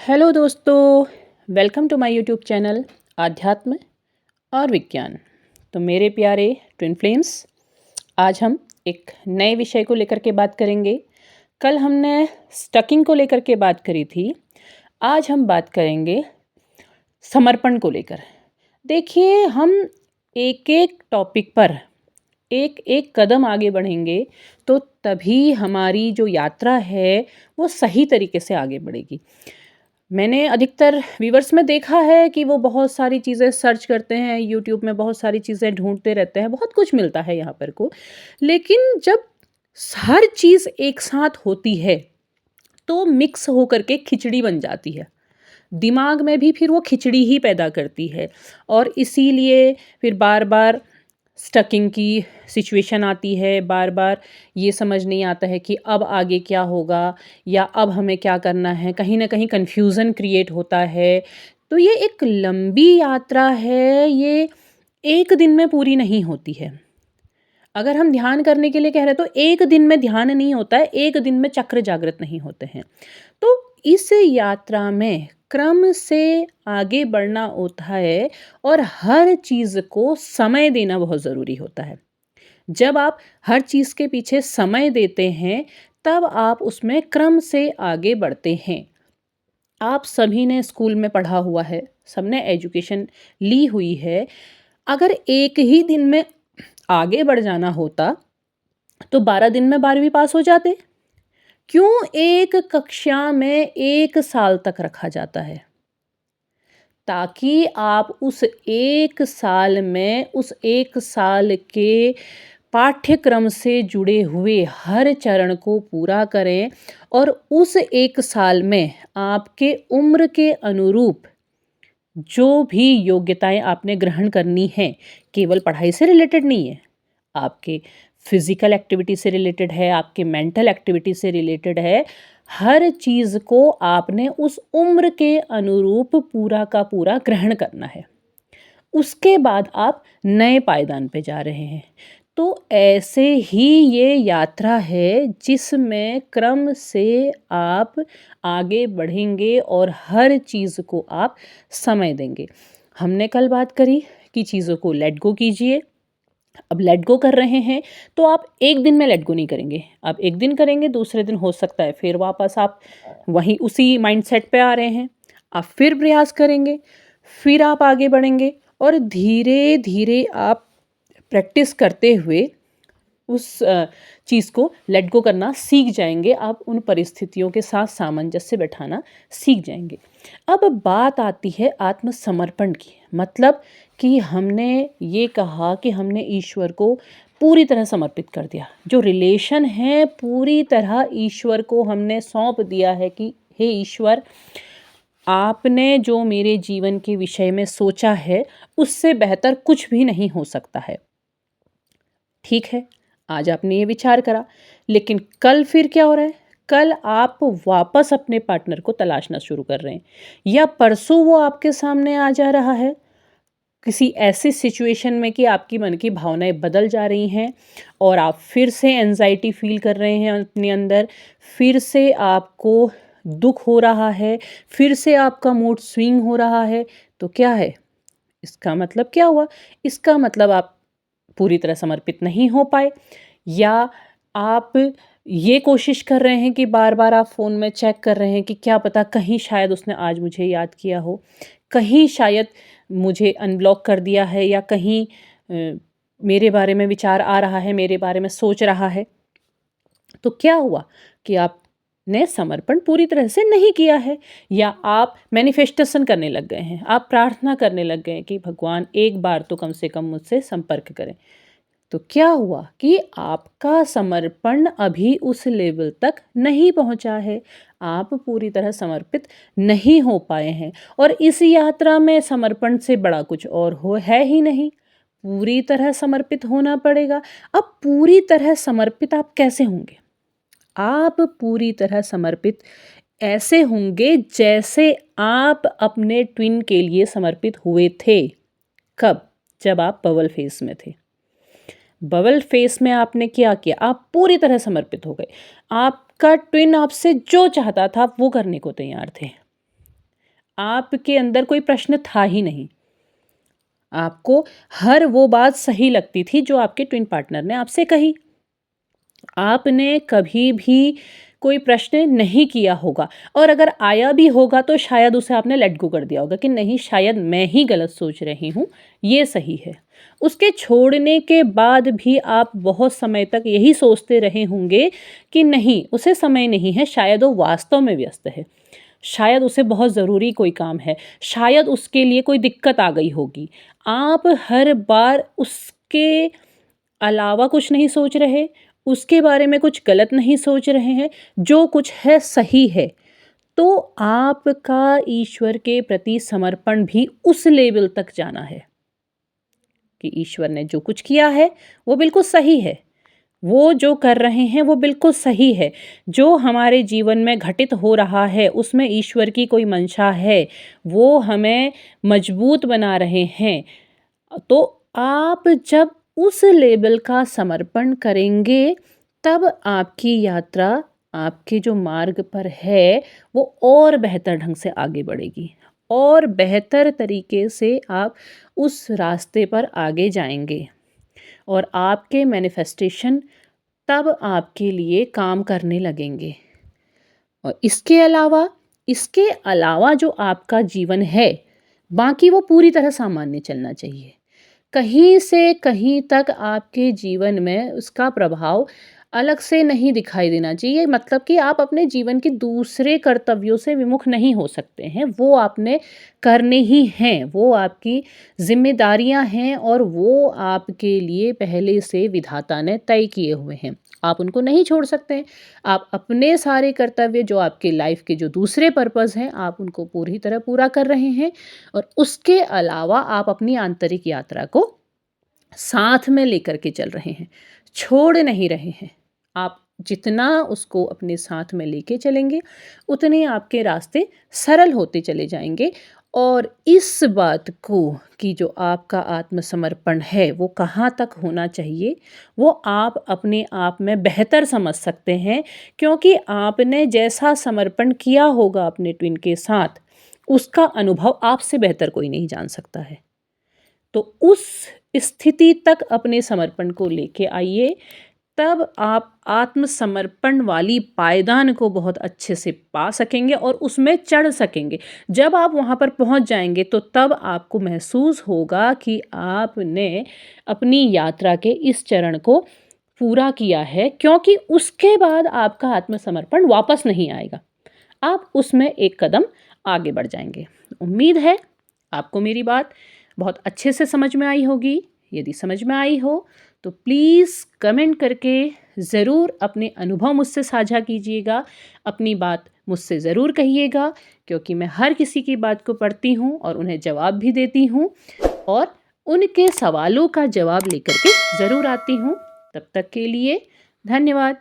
Hello दोस्तों, welcome to my YouTube channel Adhyatm aur विज्ञान। तो मेरे प्यारे ट्विन फ्लेम्स, आज हम एक नए विषय को लेकर के बात करेंगे। कल हमने स्टकिंग को लेकर के बात करी थी। आज हम बात करेंगे समर्पण को लेकर। देखिए, हम एक एक टॉपिक पर एक एक कदम आगे बढ़ेंगे तो तभी हमारी जो यात्रा है वो सही तरीके से आगे बढ़ेगी। मैंने अधिकतर व्यूवर्स में देखा है कि वो बहुत सारी चीज़ें सर्च करते हैं, यूट्यूब में बहुत सारी चीज़ें ढूंढते रहते हैं, बहुत कुछ मिलता है यहाँ पर को। लेकिन जब हर चीज़ एक साथ होती है तो मिक्स होकर के खिचड़ी बन जाती है। दिमाग में भी फिर वो खिचड़ी ही पैदा करती है और इसीलिए फिर बार बार स्टकिंग की सिचुएशन आती है। बार बार ये समझ नहीं आता है कि अब आगे क्या होगा या अब हमें क्या करना है। कहीं ना कहीं कन्फ्यूज़न क्रिएट होता है। तो ये एक लंबी यात्रा है, ये एक दिन में पूरी नहीं होती है। अगर हम ध्यान करने के लिए कह रहे हैं तो एक दिन में ध्यान नहीं होता है, एक दिन में चक्र जागृत नहीं होते हैं। तो इस यात्रा में क्रम से आगे बढ़ना होता है और हर चीज़ को समय देना बहुत ज़रूरी होता है। जब आप हर चीज़ के पीछे समय देते हैं तब आप उसमें क्रम से आगे बढ़ते हैं। आप सभी ने स्कूल में पढ़ा हुआ है, सबने एजुकेशन ली हुई है। अगर एक ही दिन में आगे बढ़ जाना होता तो 12 दिन में 12वीं पास हो जाते। क्यों एक कक्षा में 1 साल तक रखा जाता है? ताकि आप उस 1 साल में उस 1 साल के पाठ्यक्रम से जुड़े हुए हर चरण को पूरा करें और उस 1 साल में आपके उम्र के अनुरूप जो भी योग्यताएं आपने ग्रहण करनी हैं, केवल पढ़ाई से रिलेटेड नहीं है, आपके फिजिकल एक्टिविटी से रिलेटेड है, आपके मेंटल एक्टिविटी से रिलेटेड है। हर चीज़ को आपने उस उम्र के अनुरूप पूरा का पूरा ग्रहण करना है। उसके बाद आप नए पायदान पे जा रहे हैं। तो ऐसे ही ये यात्रा है जिसमें क्रम से आप आगे बढ़ेंगे और हर चीज़ को आप समय देंगे। हमने कल बात करी कि चीज़ों को लेट गो कीजिए। अब लेट गो कर रहे हैं तो आप एक दिन में लेट गो नहीं करेंगे। आप एक दिन करेंगे, दूसरे दिन हो सकता है फिर वापस आप वहीं उसी माइंडसेट पे आ रहे हैं। आप फिर प्रयास करेंगे, फिर आप आगे बढ़ेंगे और धीरे धीरे आप प्रैक्टिस करते हुए उस चीज़ को लेट गो करना सीख जाएंगे। आप उन परिस्थितियों के साथ सामंजस्य बैठाना सीख जाएंगे। अब बात आती है आत्मसमर्पण की। मतलब कि हमने ये कहा कि हमने ईश्वर को पूरी तरह समर्पित कर दिया। जो रिलेशन है पूरी तरह ईश्वर को हमने सौंप दिया है कि हे ईश्वर, आपने जो मेरे जीवन के विषय में सोचा है उससे बेहतर कुछ भी नहीं हो सकता है। ठीक है, आज आपने ये विचार करा, लेकिन कल फिर क्या हो रहा है? कल आप वापस अपने पार्टनर को तलाशना शुरू कर रहे हैं या परसों वो आपके सामने आ जा रहा है किसी ऐसी सिचुएशन में कि आपकी मन की भावनाएं बदल जा रही हैं और आप फिर से एंजाइटी फील कर रहे हैं अपने अंदर, फिर से आपको दुख हो रहा है, फिर से आपका मूड स्विंग हो रहा है। तो क्या है इसका मतलब? क्या हुआ इसका मतलब? आप पूरी तरह समर्पित नहीं हो पाए या आप ये कोशिश कर रहे हैं कि बार बार आप फ़ोन में चेक कर रहे हैं कि क्या पता कहीं शायद उसने आज मुझे याद किया हो, कहीं शायद मुझे अनब्लॉक कर दिया है या कहीं मेरे बारे में विचार आ रहा है, मेरे बारे में सोच रहा है। तो क्या हुआ कि आपने समर्पण पूरी तरह से नहीं किया है या आप मैनिफेस्टेशन करने लग गए हैं, आप प्रार्थना करने लग गए हैं कि भगवान एक बार तो कम से कम मुझसे संपर्क करें। तो क्या हुआ कि आपका समर्पण अभी उस लेवल तक नहीं पहुंचा है। आप पूरी तरह समर्पित नहीं हो पाए हैं और इस यात्रा में समर्पण से बड़ा कुछ और हो है ही नहीं। पूरी तरह समर्पित होना पड़ेगा। अब पूरी तरह समर्पित आप कैसे होंगे? आप पूरी तरह समर्पित ऐसे होंगे जैसे आप अपने ट्विन के लिए समर्पित हुए थे। कब? जब आप बबल फेस में थे। बबल फेस में आपने क्या किया? आप पूरी तरह समर्पित हो गए। आपका ट्विन आपसे जो चाहता था वो करने को तैयार थे। आपके अंदर कोई प्रश्न था ही नहीं। आपको हर वो बात सही लगती थी जो आपके ट्विन पार्टनर ने आपसे कही। आपने कभी भी कोई प्रश्न नहीं किया होगा, और अगर आया भी होगा तो शायद उसे आपने लेट गो कर दिया होगा कि नहीं, शायद मैं ही गलत सोच रही हूँ, ये सही है। उसके छोड़ने के बाद भी आप बहुत समय तक यही सोचते रहे होंगे कि नहीं, उसे समय नहीं है, शायद वो वास्तव में व्यस्त है, शायद उसे बहुत ज़रूरी कोई काम है, शायद उसके लिए कोई दिक्कत आ गई होगी। आप हर बार उसके अलावा कुछ नहीं सोच रहे, उसके बारे में कुछ गलत नहीं सोच रहे हैं, जो कुछ है सही है। तो आपका ईश्वर के प्रति समर्पण भी उस लेवल तक जाना है कि ईश्वर ने जो कुछ किया है वो बिल्कुल सही है। वो जो कर रहे हैं वो बिल्कुल सही है। जो हमारे जीवन में घटित हो रहा है उसमें ईश्वर की कोई मंशा है, वो हमें मजबूत बना रहे हैं। तो आप जब उस लेवल का समर्पण करेंगे, तब आपकी यात्रा, आपके जो मार्ग पर है, वो और बेहतर ढंग से आगे बढ़ेगी और बेहतर तरीके से आप उस रास्ते पर आगे जाएंगे और आपके मैनिफेस्टेशन तब आपके लिए काम करने लगेंगे। और इसके अलावा जो आपका जीवन है, बाकी वो पूरी तरह सामान्य चलना चाहिए। कहीं से कहीं तक आपके जीवन में उसका प्रभाव अलग से नहीं दिखाई देना चाहिए, मतलब कि आप अपने जीवन के दूसरे कर्तव्यों से विमुख नहीं हो सकते हैं, वो आपने करने ही हैं, वो आपकी जिम्मेदारियां हैं और वो आपके लिए पहले से विधाता ने तय किए हुए हैं, आप उनको नहीं छोड़ सकते। आप अपने सारे कर्तव्य जो आपके लाइफ के जो दूसरे पर्पस हैं, आप उनको पूरी तरह पूरा कर रहे हैं और उसके अलावा आप अपनी आंतरिक यात्रा को साथ में लेकर के चल रहे हैं, छोड़ नहीं रहे हैं। आप जितना उसको अपने साथ में लेके चलेंगे, उतने आपके रास्ते सरल होते चले जाएंगे। और इस बात को कि जो आपका आत्मसमर्पण है वो कहाँ तक होना चाहिए, वो आप अपने आप में बेहतर समझ सकते हैं, क्योंकि आपने जैसा समर्पण किया होगा अपने ट्विन के साथ, उसका अनुभव आपसे बेहतर कोई नहीं जान सकता है। तो उस स्थिति तक अपने समर्पण को लेके आइए, तब आप आत्मसमर्पण वाली पायदान को बहुत अच्छे से पा सकेंगे और उसमें चढ़ सकेंगे। जब आप वहाँ पर पहुँच जाएंगे तो तब आपको महसूस होगा कि आपने अपनी यात्रा के इस चरण को पूरा किया है, क्योंकि उसके बाद आपका आत्मसमर्पण वापस नहीं आएगा, आप उसमें एक कदम आगे बढ़ जाएंगे। उम्मीद है आपको मेरी बात बहुत अच्छे से समझ में आई होगी। यदि समझ में आई हो तो प्लीज़ कमेंट करके ज़रूर अपने अनुभव मुझसे साझा कीजिएगा, अपनी बात मुझसे ज़रूर कहिएगा, क्योंकि मैं हर किसी की बात को पढ़ती हूँ और उन्हें जवाब भी देती हूँ और उनके सवालों का जवाब लेकर के ज़रूर आती हूँ। तब तक के लिए धन्यवाद।